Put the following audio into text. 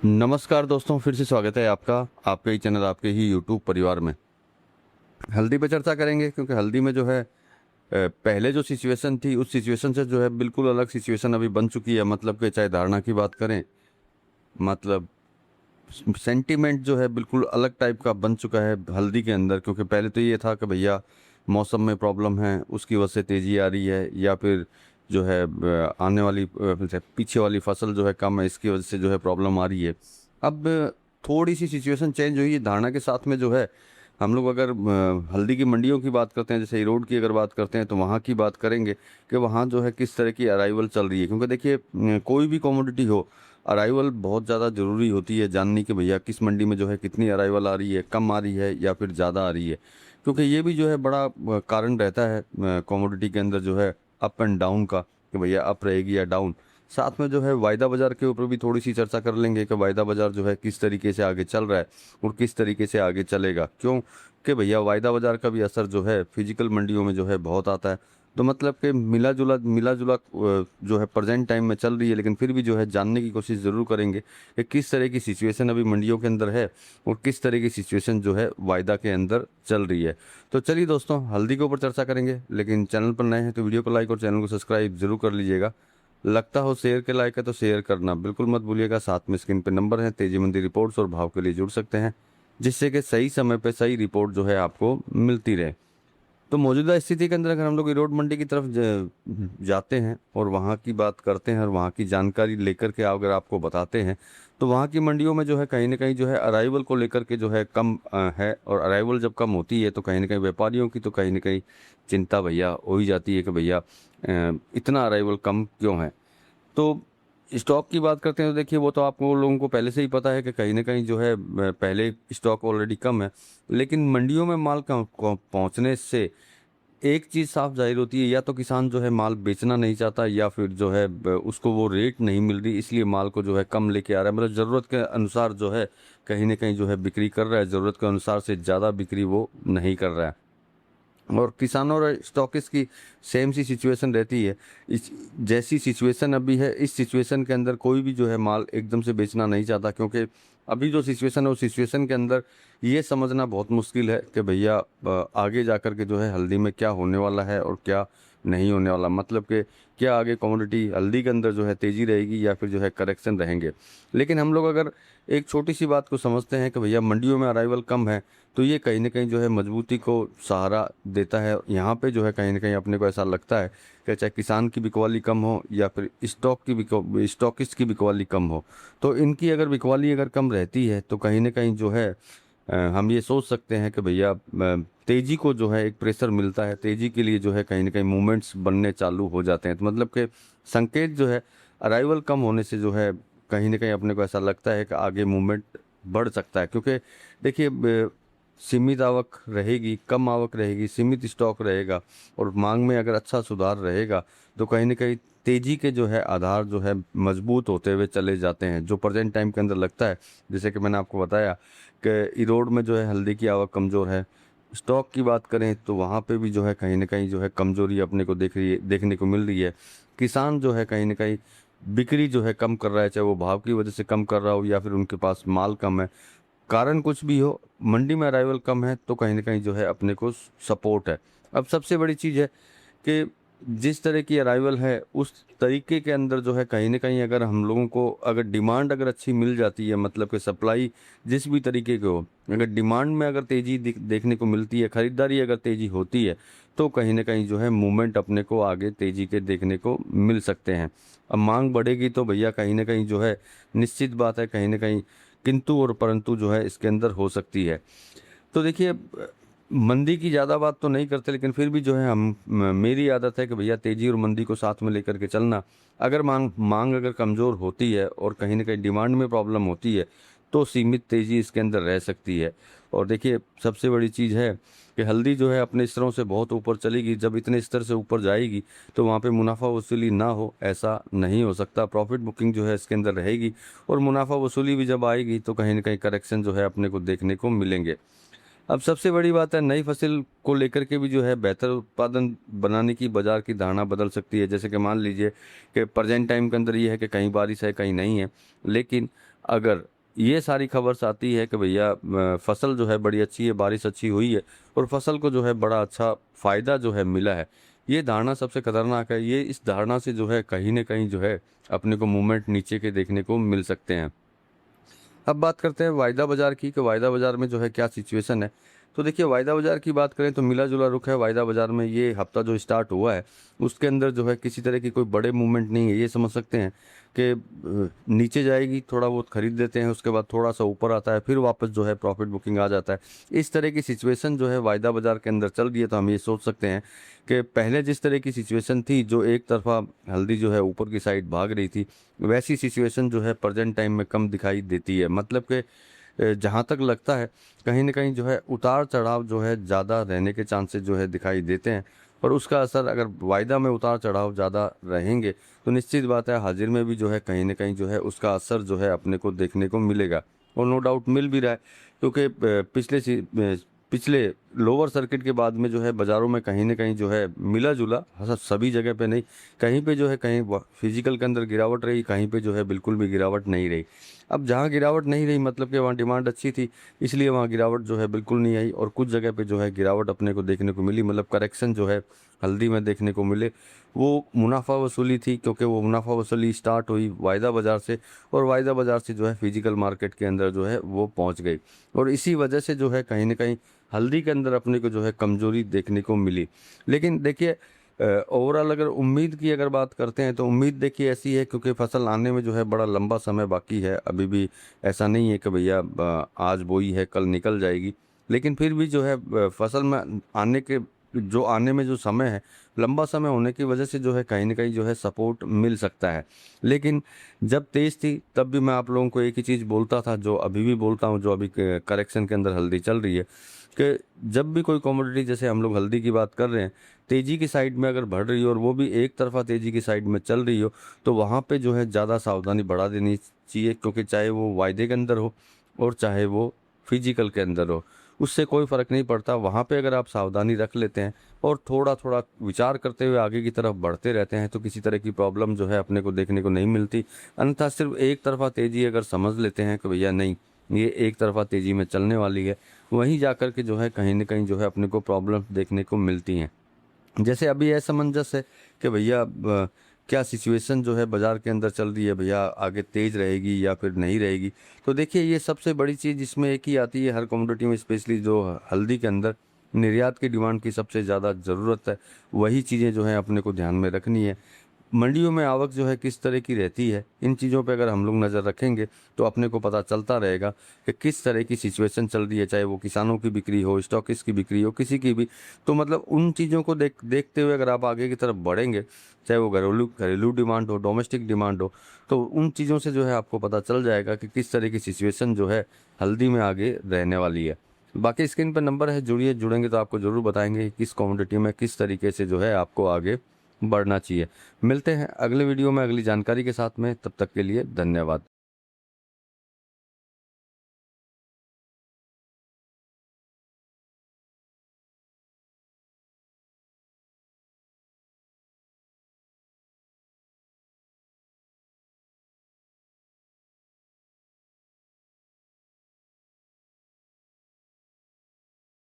नमस्कार दोस्तों, फिर से स्वागत है आपका आपके ही चैनल, आपके ही यूट्यूब परिवार में। हल्दी पे चर्चा करेंगे क्योंकि हल्दी में जो है पहले जो सिचुएशन थी उस सिचुएशन से जो है बिल्कुल अलग सिचुएशन अभी बन चुकी है। मतलब कि चाहे धारणा की बात करें, मतलब सेंटीमेंट जो है बिल्कुल अलग टाइप का बन चुका है हल्दी के अंदर। क्योंकि पहले तो ये था कि भैया मौसम में प्रॉब्लम है, उसकी वजह से तेजी आ रही है, या फिर जो है आने वाली पीछे वाली फसल जो है कम है, इसकी वजह से जो है प्रॉब्लम आ रही है। अब थोड़ी सी सिचुएशन चेंज हुई है धारणा के साथ में। जो है हम लोग अगर हल्दी की मंडियों की बात करते हैं, जैसे ईरोड की अगर बात करते हैं, तो वहाँ की बात करेंगे कि वहाँ जो है किस तरह की अराइवल चल रही है। क्योंकि देखिए कोई भी कमोडिटी हो, अराइवल बहुत ज़्यादा ज़रूरी होती है जानने की भैया किस मंडी में जो है कितनी अराइवल आ रही है, कम आ रही है या फिर ज़्यादा आ रही है। क्योंकि ये भी जो है बड़ा कारण रहता है कमोडिटी के अंदर जो है अप एंड डाउन का, कि भैया अप रहेगी या डाउन। साथ में जो है वायदा बाजार के ऊपर भी थोड़ी सी चर्चा कर लेंगे कि वायदा बाजार जो है किस तरीके से आगे चल रहा है और किस तरीके से आगे चलेगा। क्यों कि भैया वायदा बाजार का भी असर जो है फिजिकल मंडियों में जो है बहुत आता है। तो मतलब कि मिला जुला जो है प्रेजेंट टाइम में चल रही है, लेकिन फिर भी जो है जानने की कोशिश ज़रूर करेंगे कि किस तरह की सिचुएशन अभी मंडियों के अंदर है और किस तरह की सिचुएशन जो है वायदा के अंदर चल रही है। तो चलिए दोस्तों, हल्दी के ऊपर चर्चा करेंगे, लेकिन चैनल पर नए हैं तो वीडियो को लाइक और चैनल को सब्सक्राइब जरूर कर लीजिएगा। लगता हो शेयर के लायक है तो शेयर करना बिल्कुल मत भूलिएगा। साथ में स्क्रीन पे नंबर है, तेजी मंदी रिपोर्ट्स और भाव के लिए जुड़ सकते हैं, जिससे कि सही समय पे सही रिपोर्ट जो है आपको मिलती रहे। तो मौजूदा स्थिति के अंदर अगर हम लोग ईरोड मंडी की तरफ जाते हैं और वहाँ की बात करते हैं और वहाँ की जानकारी लेकर के अगर आपको बताते हैं, तो वहाँ की मंडियों में जो है कहीं ना कहीं जो है अराइवल को लेकर के जो है कम है। और अराइवल जब कम होती है तो कहीं ना कहीं व्यापारियों की तो कहीं ना कहीं चिंता भैया हो ही जाती है कि भैया इतना अराइवल कम क्यों है। तो स्टॉक की बात करते हैं तो देखिए वो तो आपको लोगों को पहले से ही पता है कि कहीं ना कहीं जो है पहले स्टॉक ऑलरेडी कम है। लेकिन मंडियों में माल पहुंचने से एक चीज़ साफ जाहिर होती है, या तो किसान जो है माल बेचना नहीं चाहता, या फिर जो है उसको वो रेट नहीं मिल रही, इसलिए माल को जो है कम लेके आ रहा है। मतलब ज़रूरत के अनुसार जो है कहीं ना कहीं जो है बिक्री कर रहा है, ज़रूरत के अनुसार से ज़्यादा बिक्री वो नहीं कर रहा है। और किसानों और स्टॉकिस्ट की सेम सी सिचुएशन रहती है। इस जैसी सिचुएशन अभी है, इस सिचुएशन के अंदर कोई भी जो है माल एकदम से बेचना नहीं चाहता। क्योंकि अभी जो सिचुएशन है उस सिचुएशन के अंदर ये समझना बहुत मुश्किल है कि भैया आगे जाकर के जो है हल्दी में क्या होने वाला है और क्या नहीं होने वाला। मतलब कि क्या आगे कमोडिटी हल्दी के अंदर जो है तेज़ी रहेगी या फिर जो है करेक्शन रहेंगे। लेकिन हम लोग अगर एक छोटी सी बात को समझते हैं कि भैया मंडियों में अराइवल कम है, तो ये कहीं ना कहीं जो है मजबूती को सहारा देता है। यहाँ पे जो है कहीं ना कहीं अपने को ऐसा लगता है कि चाहे किसान की बिकवाली कम हो या फिर स्टॉकिस्ट की बिकवाली कम हो, तो इनकी अगर बिकवाली अगर कम रहती है तो कहीं ना कहीं जो है हम ये सोच सकते हैं कि भैया तेजी को जो है एक प्रेशर मिलता है। तेजी के लिए जो है कहीं ना कहीं मूवमेंट्स बनने चालू हो जाते हैं। तो मतलब कि संकेत जो है अराइवल कम होने से जो है कहीं ना कहीं अपने को ऐसा लगता है कि आगे मूवमेंट बढ़ सकता है। क्योंकि देखिए सीमित आवक रहेगी, कम आवक रहेगी, सीमित स्टॉक रहेगा और मांग में अगर अच्छा सुधार रहेगा, तो कहीं ना कहीं तेजी के जो है आधार जो है मजबूत होते हुए चले जाते हैं। जो प्रेजेंट टाइम के अंदर लगता है, जैसे कि मैंने आपको बताया कि ईरोड में जो है हल्दी की आवक कमज़ोर है। स्टॉक की बात करें तो वहाँ पे भी जो है कहीं ना कहीं जो है कमजोरी अपने को देखने को मिल रही है। किसान जो है कहीं ना कहीं बिक्री जो है कम कर रहा है, चाहे वो भाव की वजह से कम कर रहा हो या फिर उनके पास माल कम है, कारण कुछ भी हो, मंडी में अराइवल कम है तो कहीं ना कहीं जो है अपने को सपोर्ट है। अब सबसे बड़ी चीज़ है कि जिस तरह की अराइवल है उस तरीके के अंदर जो है कहीं ना कहीं अगर हम लोगों को अगर डिमांड अगर अच्छी मिल जाती है, मतलब कि सप्लाई जिस भी तरीके के हो, अगर डिमांड में अगर तेज़ी देखने को मिलती है, ख़रीदारी अगर तेज़ी होती है, तो कहीं ना कहीं जो है मूवमेंट अपने को आगे तेज़ी के देखने को मिल सकते हैं। अब मांग बढ़ेगी तो भैया कहीं ना कहीं जो है निश्चित बात है कहीं ना कहीं किंतु और परंतु जो है इसके अंदर हो सकती है। तो देखिए मंदी की ज़्यादा बात तो नहीं करते, लेकिन फिर भी जो है मेरी आदत है कि भैया तेज़ी और मंदी को साथ में लेकर के चलना। अगर मांग अगर कमज़ोर होती है और कहीं ना कहीं डिमांड में प्रॉब्लम होती है, तो सीमित तेज़ी इसके अंदर रह सकती है। और देखिए सबसे बड़ी चीज़ है कि हल्दी जो है अपने स्तरों से बहुत ऊपर चलेगी। जब इतने स्तर से ऊपर जाएगी तो वहाँ पे मुनाफा वसूली ना हो ऐसा नहीं हो सकता। प्रॉफिट बुकिंग जो है इसके अंदर रहेगी और मुनाफा वसूली भी जब आएगी तो कहीं ना कहीं करेक्शन जो है अपने को देखने को मिलेंगे। अब सबसे बड़ी बात है नई फसल को लेकर के भी जो है बेहतर उत्पादन बनाने की बाजार की धारणा बदल सकती है। जैसे कि मान लीजिए कि प्रेजेंट टाइम के अंदर ये है कि कहीं बारिश है कहीं नहीं है, लेकिन अगर ये सारी खबर आती है कि भैया फसल जो है बड़ी अच्छी है, बारिश अच्छी हुई है और फसल को जो है बड़ा अच्छा फ़ायदा जो है मिला है। ये धारणा सबसे खतरनाक है। ये इस धारणा से जो है कहीं न कहीं जो है अपने को मूवमेंट नीचे के देखने को मिल सकते हैं। अब बात करते हैं वायदा बाजार की, कि वायदा बाजार में जो है क्या सिचुएशन है। तो देखिए, वायदा बाजार की बात करें तो मिला जुला रुख है वायदा बाजार में। ये हफ्ता जो स्टार्ट हुआ है उसके अंदर जो है किसी तरह की कोई बड़े मूवमेंट नहीं है। ये समझ सकते हैं कि नीचे जाएगी, थोड़ा बहुत खरीद देते हैं, उसके बाद थोड़ा सा ऊपर आता है, फिर वापस जो है प्रॉफिट बुकिंग आ जाता है। इस तरह की सिचुएशन जो है वायदा बाजार के अंदर चल रही है। तो हम ये सोच सकते हैं कि पहले जिस तरह की सिचुएशन थी, जो एक तरफा हल्दी जो है ऊपर की साइड भाग रही थी, वैसी सिचुएशन जो है प्रेजेंट टाइम में कम दिखाई देती है। मतलब कि जहाँ तक लगता है कहीं न कहीं जो है उतार चढ़ाव जो है ज़्यादा रहने के चांसेस जो है दिखाई देते हैं। और उसका असर, अगर वायदा में उतार चढ़ाव ज़्यादा रहेंगे तो निश्चित बात है हाजिर में भी जो है कहीं न कहीं जो है उसका असर जो है अपने को देखने को मिलेगा। और नो डाउट मिल भी रहा है, क्योंकि पिछले लोअर सर्किट के बाद में जो है बाज़ारों में कहीं न कहीं जो है मिला-जुला, हाँ, सभी जगह पे नहीं, कहीं पे जो है कहीं फिजिकल के अंदर गिरावट रही, कहीं पे जो है बिल्कुल भी गिरावट नहीं रही। अब जहाँ गिरावट नहीं रही मतलब कि वहाँ डिमांड अच्छी थी, इसलिए वहाँ गिरावट जो है बिल्कुल नहीं आई। और कुछ जगह पे जो है गिरावट अपने को देखने को मिली, मतलब करेक्शन जो है हल्दी में देखने को मिले, वो मुनाफा वसूली थी, क्योंकि वो मुनाफा वसूली स्टार्ट हुई वायदा बाज़ार से, और वायदा बाज़ार से जो है फिजिकल मार्केट के अंदर जो है वो पहुँच गई। और इसी वजह से जो है कहीं न कहीं हल्दी के अंदर अपने को जो है कमज़ोरी देखने को मिली। लेकिन देखिए, ओवरऑल अगर उम्मीद की अगर बात करते हैं तो उम्मीद देखिए ऐसी है, क्योंकि फसल आने में जो है बड़ा लंबा समय बाकी है। अभी भी ऐसा नहीं है कि भैया आज बोई है कल निकल जाएगी। लेकिन फिर भी जो है फसल में आने में जो समय है, लंबा समय होने की वजह से जो है कहीं न कहीं जो है सपोर्ट मिल सकता है। लेकिन जब तेज़ थी तब भी मैं आप लोगों को एक ही चीज़ बोलता था, जो अभी भी बोलता हूँ, जो अभी करेक्शन के अंदर हल्दी चल रही है, कि जब भी कोई कमोडिटी, जैसे हम लोग हल्दी की बात कर रहे हैं, तेज़ी की साइड में अगर बढ़ रही हो और वो भी एक तरफ़ा तेज़ी की साइड में चल रही हो, तो वहाँ पे जो है ज़्यादा सावधानी बढ़ा देनी चाहिए। क्योंकि चाहे वो वायदे के अंदर हो और चाहे वो फिजिकल के अंदर हो, उससे कोई फ़र्क नहीं पड़ता। वहाँ पे अगर आप सावधानी रख लेते हैं और थोड़ा-थोड़ा विचार करते हुए आगे की तरफ बढ़ते रहते हैं, तो किसी तरह की प्रॉब्लम जो है अपने को देखने को नहीं मिलती। अन्यथा सिर्फ एक तरफ़ा तेज़ी अगर समझ लेते हैं कि भैया नहीं, ये एक तरफ़ा तेज़ी में चलने वाली है, वहीं जाकर के जो है कहीं न कहीं जो है अपने को प्रॉब्लम देखने को मिलती हैं। जैसे अभी असमंजस है कि भैया क्या सिचुएशन जो है बाज़ार के अंदर चल रही है, भैया आगे तेज़ रहेगी या फिर नहीं रहेगी। तो देखिए, ये सबसे बड़ी चीज़ इसमें एक ही आती है हर कमोडिटी में, स्पेशली जो हल्दी के अंदर निर्यात की डिमांड की सबसे ज़्यादा ज़रूरत है। वही चीज़ें जो हैं अपने को ध्यान में रखनी है। मंडियों में आवक जो है किस तरह की रहती है, इन चीज़ों पे अगर हम लोग नज़र रखेंगे तो अपने को पता चलता रहेगा कि किस तरह की सिचुएशन चल रही है, चाहे वो किसानों की बिक्री हो, स्टॉकिस्ट की बिक्री हो, किसी की भी। तो मतलब उन चीज़ों को देखते हुए अगर आप आगे की तरफ बढ़ेंगे, चाहे वो घरेलू घरेलू डिमांड हो, डोमेस्टिक डिमांड हो, तो उन चीज़ों से जो है आपको पता चल जाएगा कि किस तरह की सिचुएशन जो है हल्दी में आगे रहने वाली है। बाकी स्क्रीन पर नंबर है, जुड़िए, जुड़ेंगे तो आपको ज़रूर बताएंगे कि किस कमोडिटी में किस तरीके से जो है आपको आगे बढ़ना चाहिए। मिलते हैं अगले वीडियो में अगली जानकारी के साथ में, तब तक के लिए धन्यवाद।